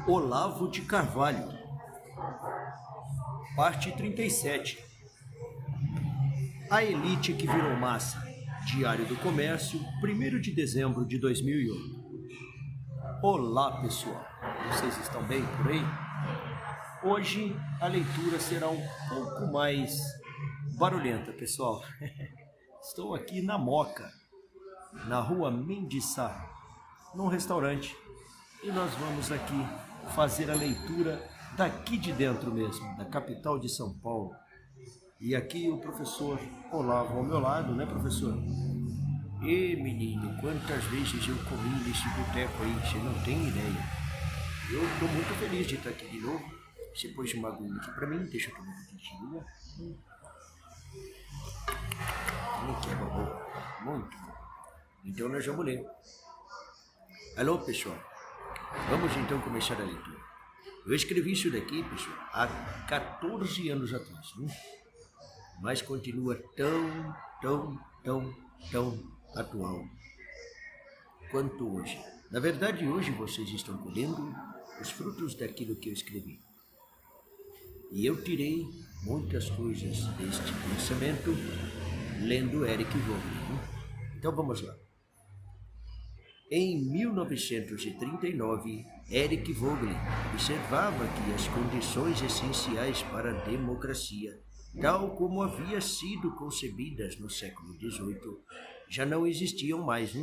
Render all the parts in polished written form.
Olavo de Carvalho, parte 37. A elite que virou massa. Diário do Comércio, 1º de dezembro de 2008. Olá, pessoal. Vocês estão bem por aí? Hoje a leitura será um pouco mais barulhenta, pessoal. Estou aqui na Moca, na rua Mendiçá, num restaurante. E nós vamos aqui fazer a leitura daqui de dentro mesmo, da capital de São Paulo. E aqui o professor Olavo ao meu lado, né, professor? E menino, quantas vezes eu comi nesse boteco aí, você não tem ideia. Eu estou muito feliz de estar aqui de novo. Você pôs uma aguinha aqui pra mim, deixa eu tomar um pouquinho. Que é bom, muito bom. Então nós vamos ler. Alô, pessoal. Vamos então começar a leitura. Eu escrevi isso daqui, pessoal, há 14 anos atrás, mas continua tão atual quanto hoje. Na verdade, hoje vocês estão colhendo os frutos daquilo que eu escrevi. E eu tirei muitas coisas deste pensamento lendo Eric Voegelin. Então vamos lá. Em 1939, Eric Voegelin observava que as condições essenciais para a democracia, tal como havia sido concebidas no século XVIII, já não existiam mais.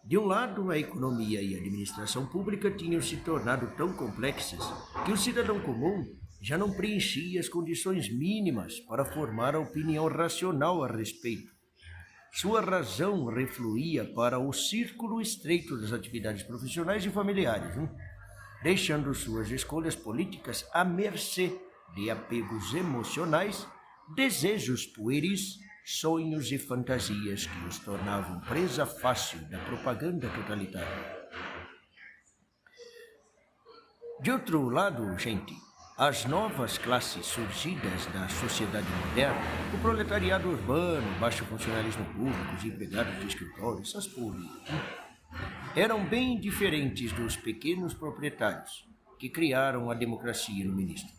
De um lado, a economia e a administração pública tinham se tornado tão complexas que o cidadão comum já não preenchia as condições mínimas para formar a opinião racional a respeito. Sua razão refluía para o círculo estreito das atividades profissionais e familiares, deixando suas escolhas políticas à mercê de apegos emocionais, desejos pueris, sonhos e fantasias que os tornavam presa fácil da propaganda totalitária. De outro lado, gente, as novas classes surgidas da sociedade moderna, o proletariado urbano, baixo funcionalismo público, os empregados de escritório, essas porras, eram bem diferentes dos pequenos proprietários que criaram a democracia no ministro.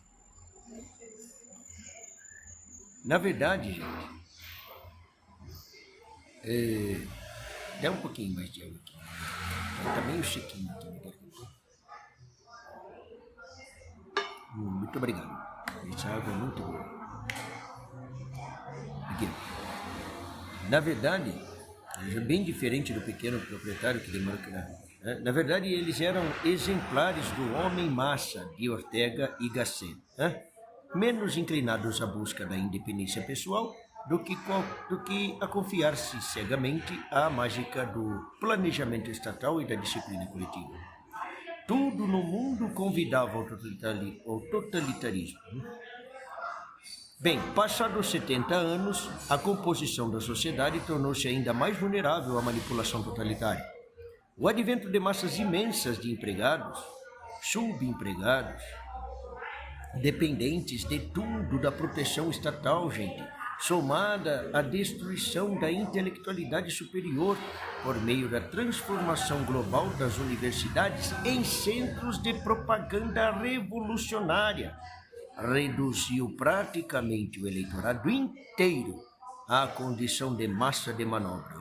Na verdade, gente, dá um pouquinho mais de água aqui. Está meio sequinho aqui, me muito obrigado. Essa água é muito boa. Aqui. Na verdade, é bem diferente do pequeno proprietário que demora a criar. Na verdade, eles eram exemplares do homem massa de Ortega y Gasset, menos inclinados à busca da independência pessoal do que a confiar-se cegamente à mágica do planejamento estatal e da disciplina coletiva. Tudo no mundo convidava ao totalitarismo. Bem, passados 70 anos, a composição da sociedade tornou-se ainda mais vulnerável à manipulação totalitária. O advento de massas imensas de empregados, subempregados, dependentes de tudo da proteção estatal, gente, somada à destruição da intelectualidade superior por meio da transformação global das universidades em centros de propaganda revolucionária, reduziu praticamente o eleitorado inteiro à condição de massa de manobra.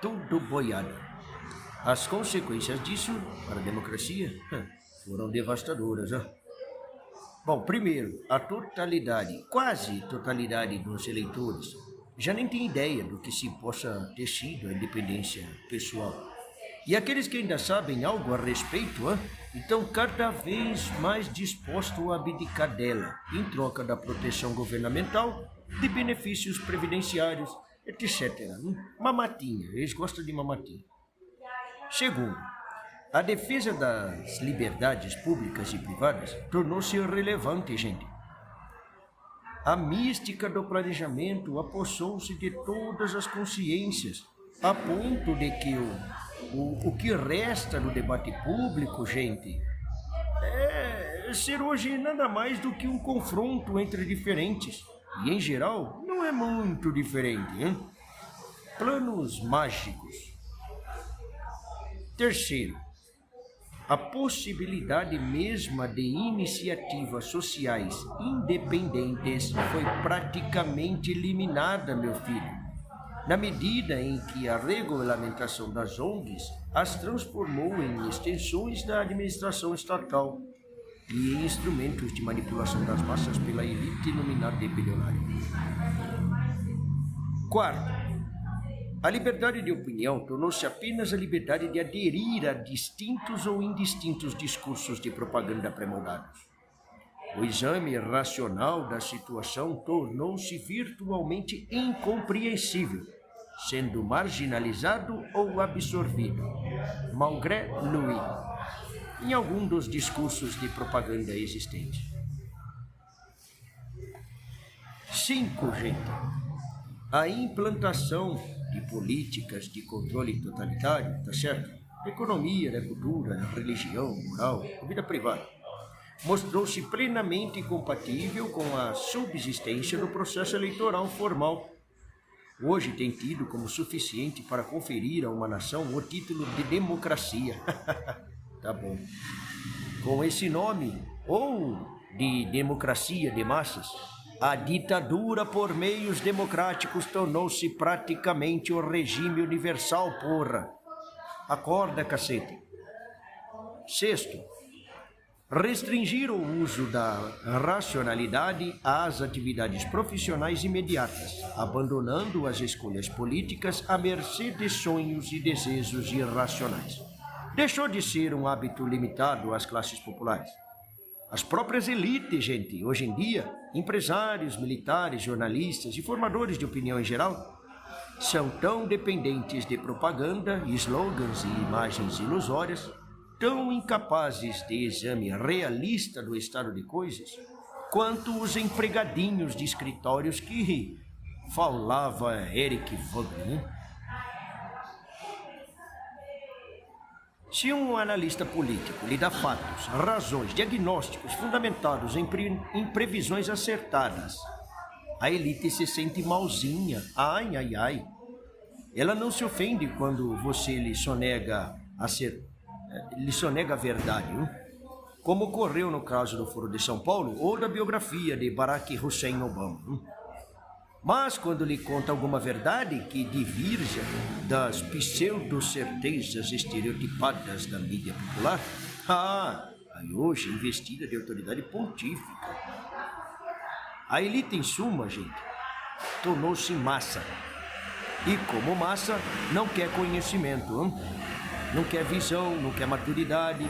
Tudo boiado. As consequências disso para a democracia foram devastadoras. Bom, primeiro, a totalidade, quase totalidade dos eleitores já nem tem ideia do que se possa ter sido a independência pessoal. E aqueles que ainda sabem algo a respeito, estão cada vez mais dispostos a abdicar dela, em troca da proteção governamental, de benefícios previdenciários, etc. Mamatinha, eles gostam de mamatinha. Segundo, a defesa das liberdades públicas e privadas tornou-se irrelevante, gente. A mística do planejamento apossou-se de todas as consciências, a ponto de que o que resta no debate público, gente, é ser hoje nada mais do que um confronto entre diferentes. E, em geral, não é muito diferente, Planos mágicos. Terceiro, a possibilidade mesma de iniciativas sociais independentes foi praticamente eliminada, meu filho, na medida em que a regulamentação das ONGs as transformou em extensões da administração estatal e em instrumentos de manipulação das massas pela elite nominada de bilionário. Quarto, a liberdade de opinião tornou-se apenas a liberdade de aderir a distintos ou indistintos discursos de propaganda pré-moldados. O exame racional da situação tornou-se virtualmente incompreensível, sendo marginalizado ou absorvido, malgré lui, em algum dos discursos de propaganda existentes. 5, gente. A implantação de políticas de controle totalitário, tá certo? Da economia, da cultura, da religião, moral, da vida privada, mostrou-se plenamente incompatível com a subsistência do processo eleitoral formal. Hoje tem tido como suficiente para conferir a uma nação o título de democracia. Tá bom. Com esse nome, ou de democracia de massas, a ditadura por meios democráticos tornou-se praticamente o regime universal, porra. Acorda, cacete. 6. Restringir o uso da racionalidade às atividades profissionais imediatas, abandonando as escolhas políticas à mercê de sonhos e desejos irracionais. Deixou de ser um hábito limitado às classes populares. As próprias elites, gente, hoje em dia, empresários, militares, jornalistas e formadores de opinião em geral, são tão dependentes de propaganda, slogans e imagens ilusórias, tão incapazes de exame realista do estado de coisas, quanto os empregadinhos de escritórios que falava Eric Wagner. Se um analista político lhe dá fatos, razões, diagnósticos fundamentados em previsões acertadas, a elite se sente malzinha. Ai, ai, ai. Ela não se ofende quando você lhe sonega a verdade, hein? Como ocorreu no caso do Foro de São Paulo ou da biografia de Barack Hussein Obama. Hein? Mas quando lhe conta alguma verdade que divirja das pseudo-certezas estereotipadas da mídia popular, aí hoje é investida de autoridade pontífica. A elite, em suma, gente, tornou-se massa. E como massa, não quer conhecimento, hein? Não quer visão, não quer maturidade.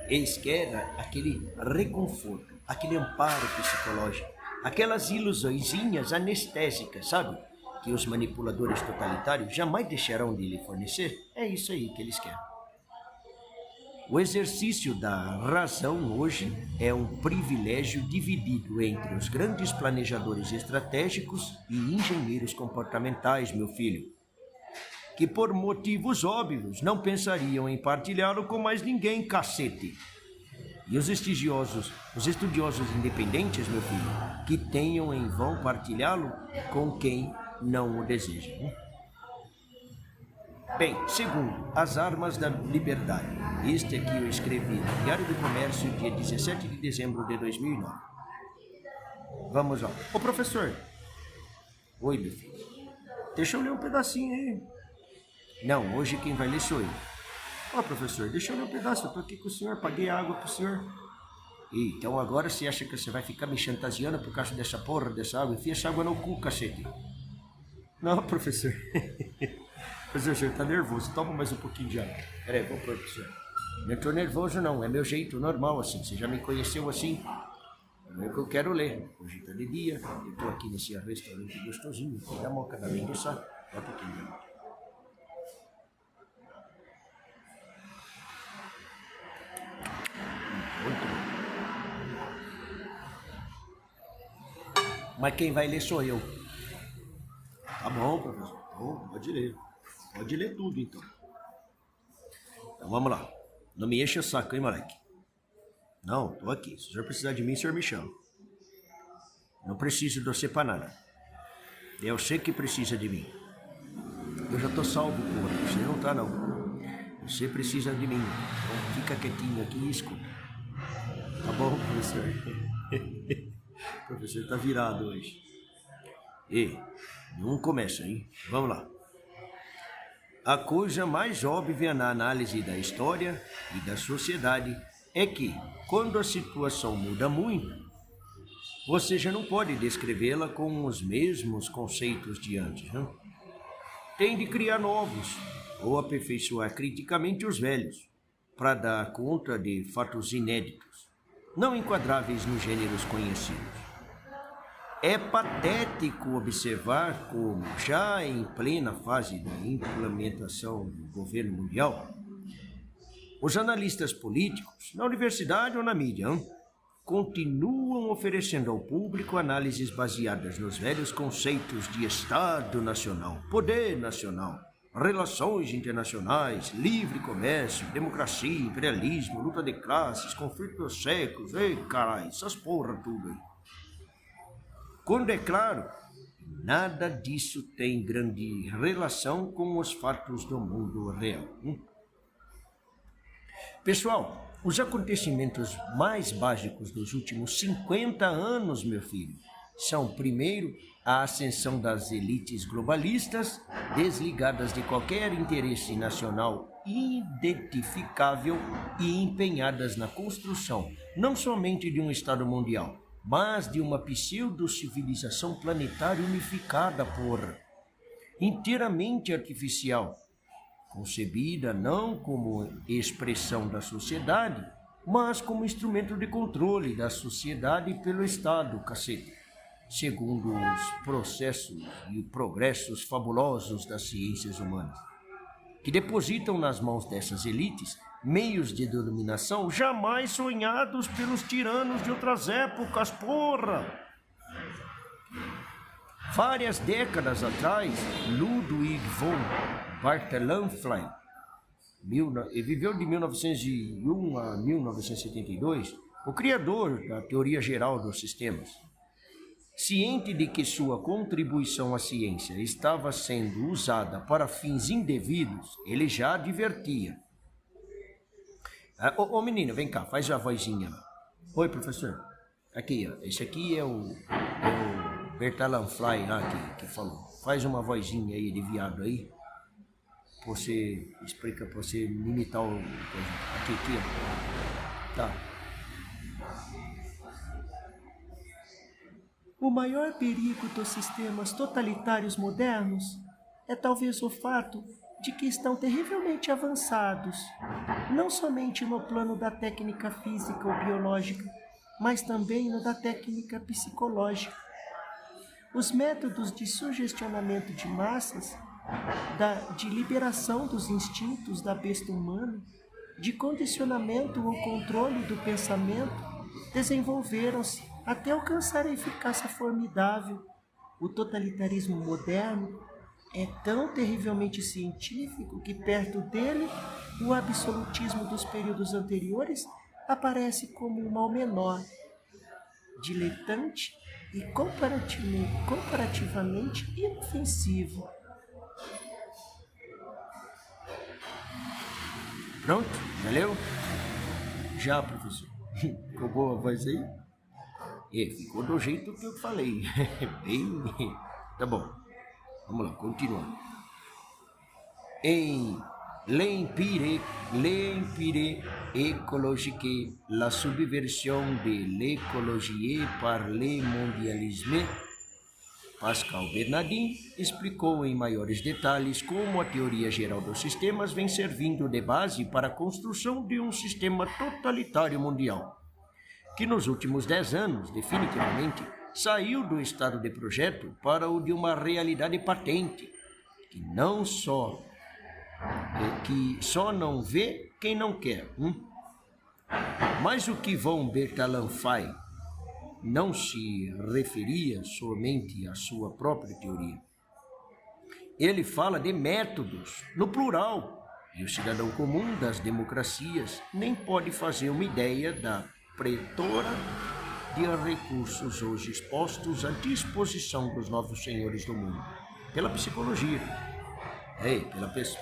Eles querem aquele reconforto, aquele amparo psicológico, aquelas ilusõezinhas anestésicas, sabe? Que os manipuladores totalitários jamais deixarão de lhe fornecer. É isso aí que eles querem. O exercício da razão hoje é um privilégio dividido entre os grandes planejadores estratégicos e engenheiros comportamentais, meu filho, que por motivos óbvios não pensariam em partilhá-lo com mais ninguém, cacete. E os estudiosos independentes, meu filho, que tenham em vão partilhá-lo com quem não o deseja. Bem, segundo, as armas da liberdade. Este aqui eu escrevi no Diário do Comércio, dia 17 de dezembro de 2009. Vamos lá. Ô professor. Oi, meu filho. Deixa eu ler um pedacinho aí. Não, hoje quem vai ler sou eu. Ó, professor, deixa eu ler um pedaço, eu tô aqui com o senhor, paguei água pro senhor. Então agora você acha que você vai ficar me chantageando por causa dessa porra, dessa água? Enfia essa água no cu, cacete. Não, professor. Professor, o senhor tá nervoso, toma mais um pouquinho de água. Peraí, vou pôr pro senhor. Não tô nervoso não, é meu jeito normal assim, você já me conheceu assim. É o que eu quero ler. Hoje tá de dia, eu tô aqui nesse restaurante gostosinho, que dá moca da mente só. Dá um pouquinho de água. Mas quem vai ler sou eu. Tá bom, professor. Bom, pode ler. Pode ler tudo, então. Então, vamos lá. Não me enche o saco, hein, moleque? Não, tô aqui. Se o senhor precisar de mim, o senhor me chama. Não preciso de você pra nada. Eu sei que precisa de mim. Eu já tô salvo, porra. Você não tá, não. Você precisa de mim. Então fica quietinho aqui e escuta. Tá bom, professor? O professor tá virado hoje. E não começa, hein? Vamos lá. A coisa mais óbvia na análise da história e da sociedade é que, quando a situação muda muito, você já não pode descrevê-la com os mesmos conceitos de antes, não? Tem de criar novos ou aperfeiçoar criticamente os velhos para dar conta de fatos inéditos, não enquadráveis nos gêneros conhecidos. É patético observar como, já em plena fase da implementação do governo mundial, os analistas políticos, na universidade ou na mídia, continuam oferecendo ao público análises baseadas nos velhos conceitos de Estado Nacional, Poder Nacional, relações internacionais, livre comércio, democracia, imperialismo, luta de classes, conflito dos séculos, caralho, essas porra tudo aí. Quando é claro, nada disso tem grande relação com os fatos do mundo real. Pessoal, os acontecimentos mais básicos dos últimos 50 anos, meu filho, são, primeiro, a ascensão das elites globalistas, desligadas de qualquer interesse nacional identificável e empenhadas na construção, não somente de um Estado mundial, mas de uma pseudo-civilização planetária unificada, inteiramente artificial, concebida não como expressão da sociedade, mas como instrumento de controle da sociedade pelo Estado, cacete, segundo os processos e progressos fabulosos das ciências humanas, que depositam nas mãos dessas elites meios de dominação jamais sonhados pelos tiranos de outras épocas, Várias décadas atrás, Ludwig von Bartholomä, ele viveu de 1901 a 1972, o criador da teoria geral dos sistemas. Ciente de que sua contribuição à ciência estava sendo usada para fins indevidos, ele já advertia. Ô menino, vem cá, faz a vozinha. Oi, professor. Aqui, ó. Esse aqui é o Bartholomä lá que falou. Faz uma vozinha aí de viado aí. Você explica pra você imitar o... Aqui, ó. Tá. O maior perigo dos sistemas totalitários modernos é talvez o fato de que estão terrivelmente avançados, não somente no plano da técnica física ou biológica, mas também no da técnica psicológica. Os métodos de sugestionamento de massas, de liberação dos instintos da besta humana, de condicionamento ou controle do pensamento, desenvolveram-se até alcançar a eficácia formidável. O totalitarismo moderno é tão terrivelmente científico que perto dele o absolutismo dos períodos anteriores aparece como um mal menor, diletante e comparativamente inofensivo. Pronto? Valeu? Já, professor. Ficou boa a voz aí? Ficou do jeito que eu falei. Bem... Tá bom. Vamos lá, continuando. Em L'Empire écologique, la subversion de l'écologie par le mondialisme, Pascal Bernardin explicou em maiores detalhes como a teoria geral dos sistemas vem servindo de base para a construção de um sistema totalitário mundial, que nos últimos 10 anos, definitivamente, saiu do estado de projeto para o de uma realidade patente, que só não vê quem não quer. Mas o que von Bartholomä não se referia somente à sua própria teoria. Ele fala de métodos, no plural, e o cidadão comum das democracias nem pode fazer uma ideia da pletora de recursos hoje expostos à disposição dos novos senhores do mundo, pela psicologia.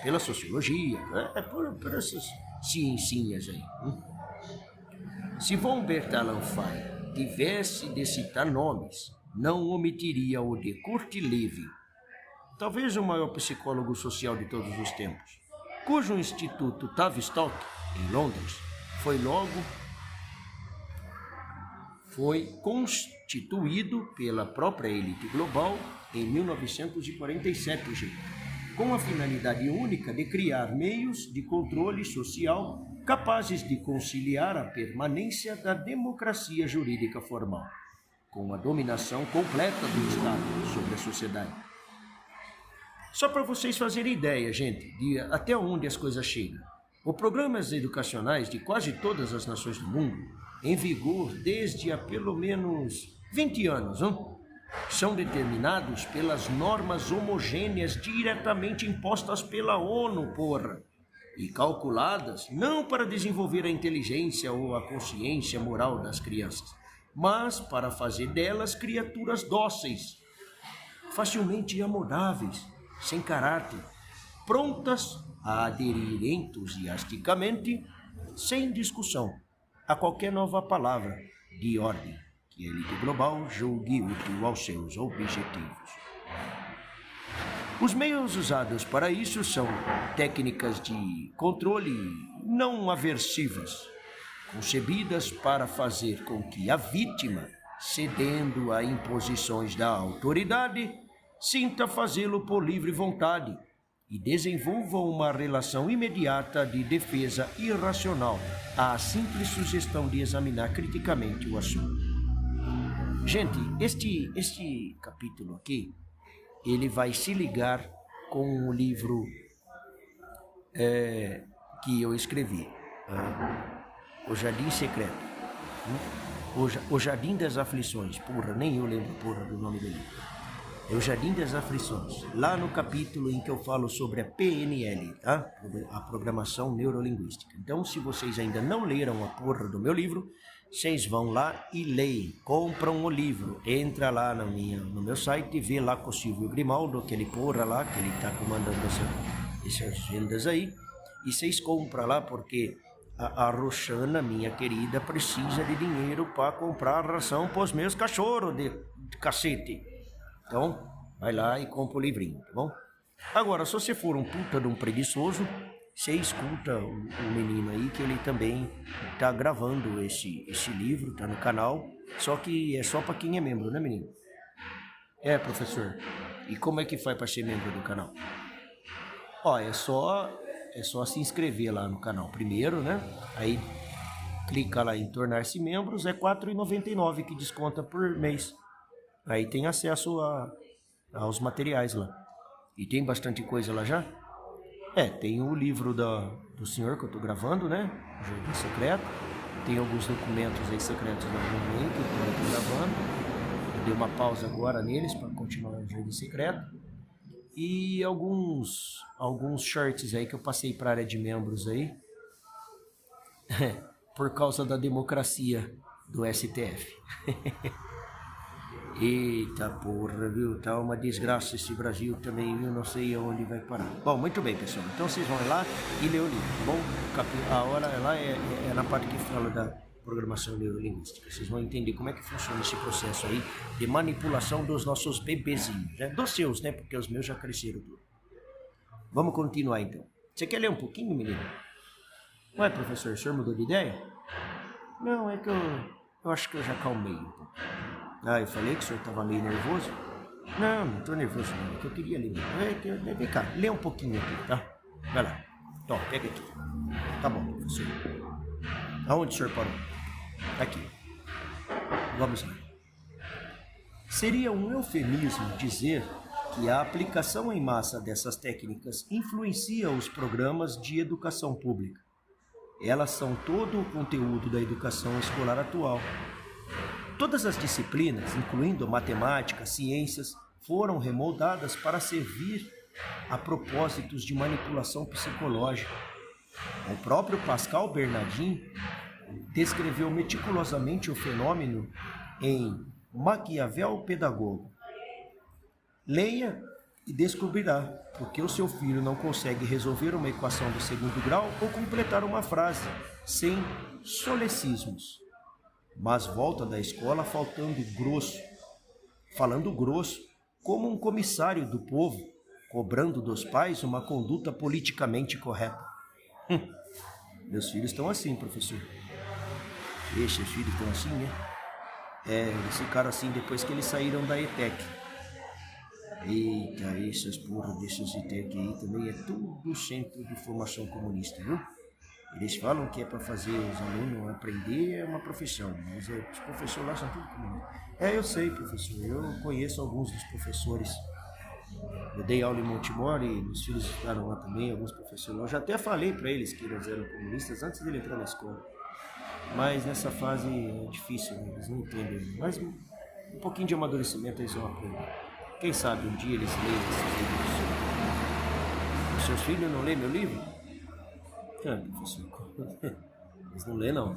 pela sociologia, por essas ciencinhas aí. Se von Bertalanffy tivesse de citar nomes, não omitiria o de Kurt Lewin, talvez o maior psicólogo social de todos os tempos, cujo Instituto Tavistock, em Londres, foi constituído pela própria elite global em 1947, gente, com a finalidade única de criar meios de controle social capazes de conciliar a permanência da democracia jurídica formal com a dominação completa do Estado sobre a sociedade. Só para vocês fazerem ideia, gente, de até onde as coisas chegam. Os programas educacionais de quase todas as nações do mundo, em vigor desde há pelo menos 20 anos, são determinados pelas normas homogêneas diretamente impostas pela ONU, e calculadas não para desenvolver a inteligência ou a consciência moral das crianças, mas para fazer delas criaturas dóceis, facilmente amodáveis, sem caráter, prontas a aderir entusiasticamente, sem discussão, a qualquer nova palavra de ordem que a elite global julgue útil aos seus objetivos. Os meios usados para isso são técnicas de controle não aversivas, concebidas para fazer com que a vítima, cedendo a imposições da autoridade, sinta fazê-lo por livre vontade e desenvolva uma relação imediata de defesa irracional à simples sugestão de examinar criticamente o assunto. Gente, este capítulo aqui, ele vai se ligar com o livro que eu escrevi, O Jardim Secreto, O Jardim das Aflições, nem eu lembro do nome do livro. É O Jardim das Aflições, lá no capítulo em que eu falo sobre a PNL, tá? A Programação Neurolinguística. Então, se vocês ainda não leram a do meu livro, vocês vão lá e leem, compram o livro, entra lá no meu site, vê lá com o Silvio Grimaldo, aquele lá, que ele está comandando essas vendas aí, e vocês compram lá porque a Roxana, minha querida, precisa de dinheiro para comprar ração para os meus cachorros de cacete. Então, vai lá e compra o livrinho, tá bom? Agora, se você for um puta de um preguiçoso, você escuta o menino aí, que ele também tá gravando esse livro, tá no canal, só que é só para quem é membro, né, menino? É, professor. E como é que faz para ser membro do canal? Ó, é só se inscrever lá no canal primeiro, né? Aí clica lá em tornar-se membros, é R$ 4,99 que desconta por mês. Aí tem acesso aos materiais lá. E tem bastante coisa lá já? Tem o livro do senhor que eu tô gravando, né? O Jardim Secreto. Tem alguns documentos aí secretos lá no meio que eu tô gravando. Eu dei uma pausa agora neles para continuar o Jardim Secreto. E alguns shorts aí que eu passei para a área de membros aí. Por causa da democracia do STF. Eita porra, viu? Tá uma desgraça esse Brasil também, viu? Não sei aonde vai parar. Bom, muito bem, pessoal. Então vocês vão lá e ler o livro, tá bom? A hora lá é na parte que fala da programação neurolinguística. Vocês vão entender como é que funciona esse processo aí de manipulação dos nossos bebezinhos, né? Dos seus, né? Porque os meus já cresceram tudo. Vamos continuar, então. Você quer ler um pouquinho, menino? Ué, professor, o senhor mudou de ideia? Não, é que eu acho que eu já calmei um pouco. Eu falei que o senhor estava meio nervoso? Não estou nervoso não, é que eu queria ler. Vem cá, lê um pouquinho aqui, tá? Vai lá. Toma, pega aqui. Tá bom, professor. Aonde o senhor parou? Aqui. Vamos lá. Seria um eufemismo dizer que a aplicação em massa dessas técnicas influencia os programas de educação pública. Elas são todo o conteúdo da educação escolar atual. Todas as disciplinas, incluindo matemática, ciências, foram remoldadas para servir a propósitos de manipulação psicológica. O próprio Pascal Bernardin descreveu meticulosamente o fenômeno em Maquiavel Pedagogo. Leia e descobrirá porque o seu filho não consegue resolver uma equação do segundo grau ou completar uma frase sem solecismos, mas volta da escola falando grosso, como um comissário do povo, cobrando dos pais uma conduta politicamente correta. Meus filhos estão assim, professor. Seus filhos estão assim, né? Eles ficaram assim depois que eles saíram da ETEC. Eita, essas porra desses ETEC aí também é tudo centro de formação comunista, viu? Eles falam que é para fazer os alunos aprender é uma profissão, mas os professores lá são tudo comunistas. Eu sei, professor, eu conheço alguns dos professores. Eu dei aula em Montemor e meus filhos estudaram lá também, alguns professores. Eu já até falei para eles que eles eram comunistas antes de ele entrar na escola. Mas nessa fase é difícil, eles não entendem. Mas um pouquinho de amadurecimento eles vão aprender. Quem sabe um dia eles leem esses livros. Os seus filhos não lêem meu livro? Professor, eles não lêem não.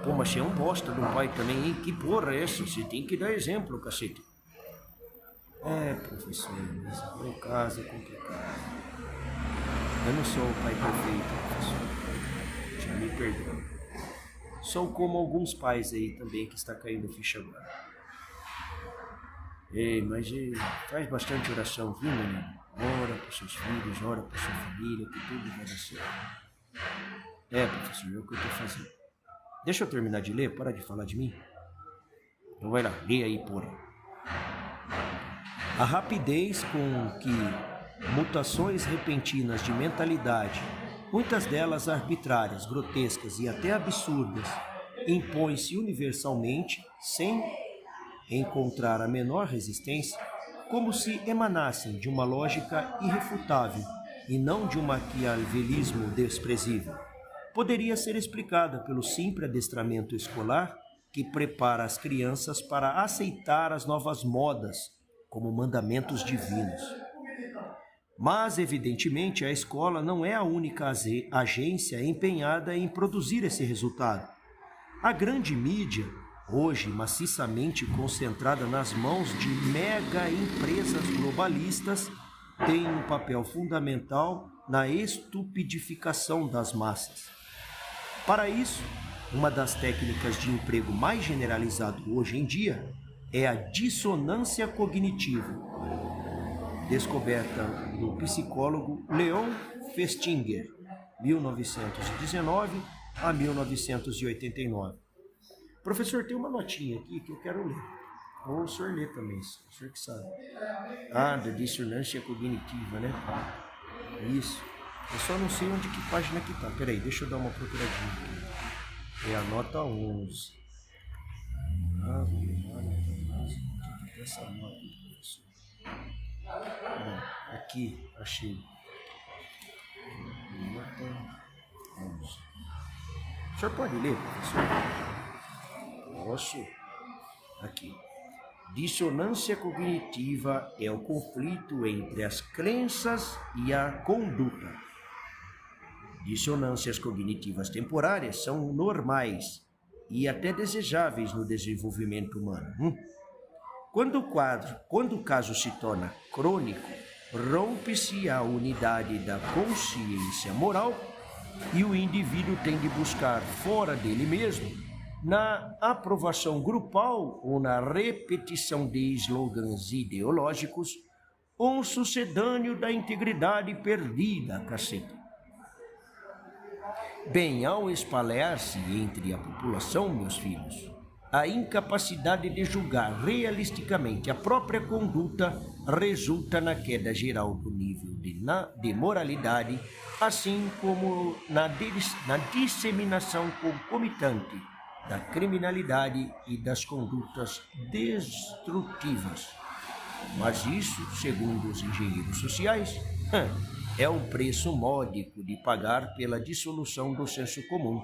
Pô, mas é um bosta do pai também, hein? Que porra é essa? Você tem que dar exemplo, cacete. Professor, mas o meu caso é complicado. Eu não sou o pai perfeito, professor. Já me perdoe. Sou como alguns pais aí também que está caindo ficha agora. Mas faz bastante oração, viu, menino? Ora para seus filhos, ora para sua família, que tudo vai dar certo. Professor, é o que eu estou fazendo. Deixa eu terminar de ler, para de falar de mim. Então vai lá, lê aí, porra. A rapidez com que mutações repentinas de mentalidade, muitas delas arbitrárias, grotescas e até absurdas, impõem-se universalmente sem encontrar a menor resistência, como se emanassem de uma lógica irrefutável e não de um maquiavelismo desprezível, poderia ser explicada pelo simples adestramento escolar que prepara as crianças para aceitar as novas modas como mandamentos divinos. Mas, evidentemente, a escola não é a única agência empenhada em produzir esse resultado. A grande mídia, hoje maciçamente concentrada nas mãos de mega empresas globalistas, tem um papel fundamental na estupidificação das massas. Para isso, uma das técnicas de emprego mais generalizado hoje em dia é a dissonância cognitiva, descoberta do psicólogo Leon Festinger, 1919 a 1989. Professor, tem uma notinha aqui que eu quero ler. Ou o senhor lê também, o senhor que sabe. Da dissonância cognitiva, né? Isso. Eu só não sei onde que página que tá. Peraí, deixa eu dar uma procuradinha aqui. É a nota 11. Essa nota, professor. Aqui, achei. Nota 11. O senhor pode ler, professor? Posso? Aqui. Dissonância cognitiva é o conflito entre as crenças e a conduta. Dissonâncias cognitivas temporárias são normais e até desejáveis no desenvolvimento humano. Quando o caso se torna crônico, rompe-se a unidade da consciência moral e o indivíduo tem de buscar fora dele mesmo, na aprovação grupal ou na repetição de slogans ideológicos, um sucedâneo da integridade perdida, cacete. Bem, ao espalhar-se entre a população, meus filhos, a incapacidade de julgar realisticamente a própria conduta resulta na queda geral do nível de moralidade, assim como na disseminação concomitante da criminalidade e das condutas destrutivas. Mas isso, segundo os engenheiros sociais, é um preço módico de pagar pela dissolução do senso comum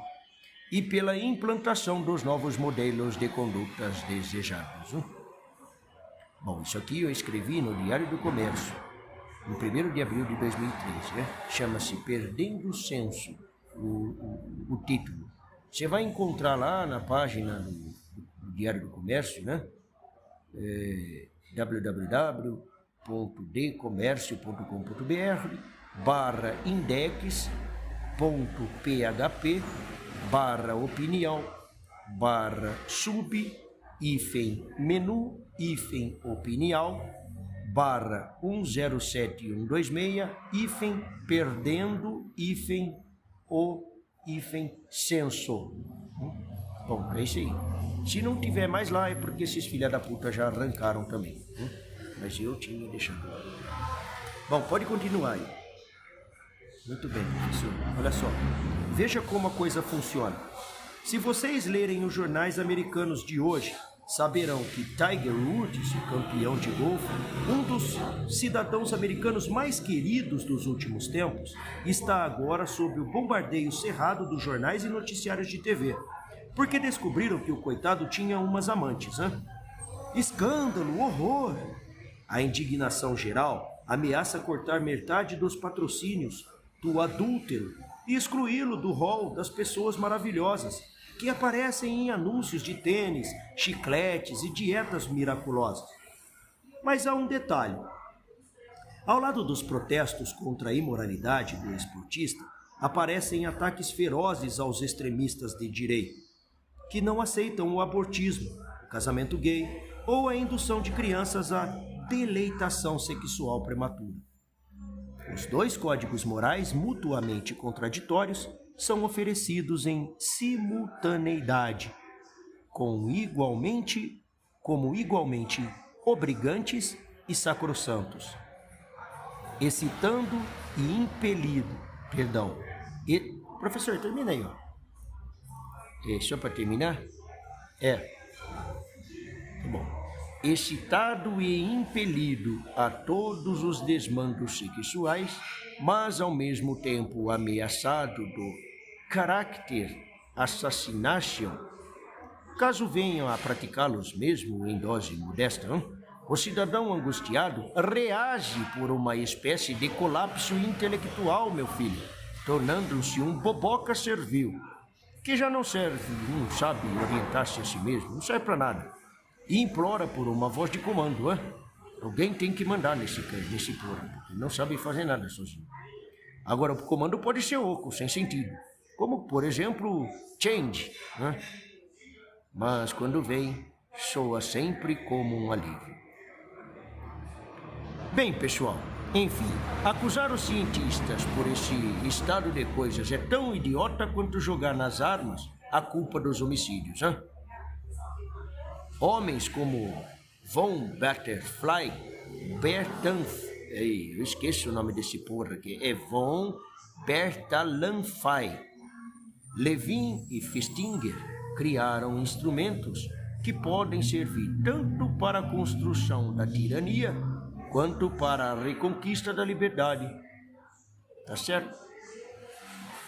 e pela implantação dos novos modelos de condutas desejados. Bom, isso aqui eu escrevi no Diário do Comércio, no 1º de abril de 2013, né? Chama-se Perdendo o Senso, o título. Você vai encontrar lá na página do Diário do Comércio, né? www.diariodoComércio.com.br. index.com.br/opinial /107/126/perdendo/o/censo. Bom, é isso aí. Se não tiver mais lá é porque esses filha da puta já arrancaram também. Mas eu tinha deixado lá. Bom, pode continuar aí. Muito bem, professor. Olha só. Veja como a coisa funciona. Se vocês lerem os jornais americanos de hoje, saberão que Tiger Woods, o campeão de golfe, um dos cidadãos americanos mais queridos dos últimos tempos, está agora sob o bombardeio cerrado dos jornais e noticiários de TV, porque descobriram que o coitado tinha umas amantes, né? Escândalo, horror! A indignação geral ameaça cortar metade dos patrocínios do adúltero e excluí-lo do rol das pessoas maravilhosas que aparecem em anúncios de tênis, chicletes e dietas miraculosas. Mas há um detalhe. Ao lado dos protestos contra a imoralidade do esportista, aparecem ataques ferozes aos extremistas de direita, que não aceitam o abortismo, o casamento gay ou a indução de crianças à deleitação sexual prematura. Os dois códigos morais mutuamente contraditórios são oferecidos em simultaneidade, como igualmente obrigantes e sacrossantos, excitando e impelido. Professor, termina aí, ó. Só para terminar? Tá bom. Excitado e impelido a todos os desmandos sexuais, mas ao mesmo tempo ameaçado do character assassination, caso venham a praticá-los mesmo em dose modesta, o cidadão angustiado reage por uma espécie de colapso intelectual, meu filho, tornando-se um boboca servil, que já não sabe orientar-se a si mesmo, não serve para nada, e implora por uma voz de comando, Alguém tem que mandar nesse porra, porque não sabe fazer nada sozinho. Agora, o comando pode ser oco, sem sentido, como, por exemplo, change, Mas quando vem, soa sempre como um alívio. Bem, pessoal, enfim, acusar os cientistas por esse estado de coisas é tão idiota quanto jogar nas armas a culpa dos homicídios, Homens como von Butterfly, eu esqueço o nome desse porra aqui, é von Bertalanffy, Levin e Festinger criaram instrumentos que podem servir tanto para a construção da tirania quanto para a reconquista da liberdade. Tá certo?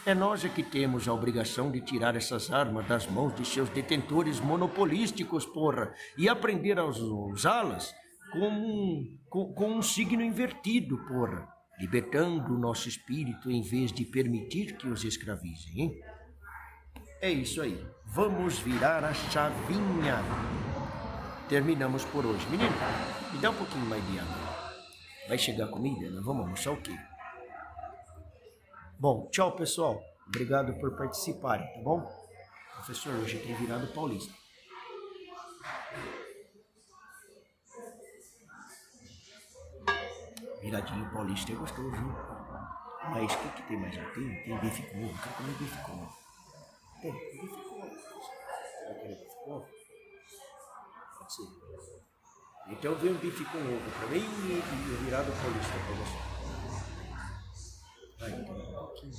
É nós que temos a obrigação de tirar essas armas das mãos de seus detentores monopolísticos, porra, e aprender a usá-las com um signo invertido, porra, libertando o nosso espírito em vez de permitir que os escravizem, hein? É isso aí. Vamos virar a chavinha. Terminamos por hoje. Menino, me dá um pouquinho mais de água. Vai chegar comida? Nós vamos almoçar o quê? Bom, tchau, pessoal. Obrigado por participarem, tá bom? Professor, hoje tem virado paulista. Viradinho paulista é gostoso, viu? Mas o que tem mais? Tem bife com ovo. Eu quero comer bife com ovo. Tem bife com ovo. Vai querer bife com ovo? Pode ser. Então vem um bife com ovo pra mim e virado paulista pra você. Vai, então um pouquinho.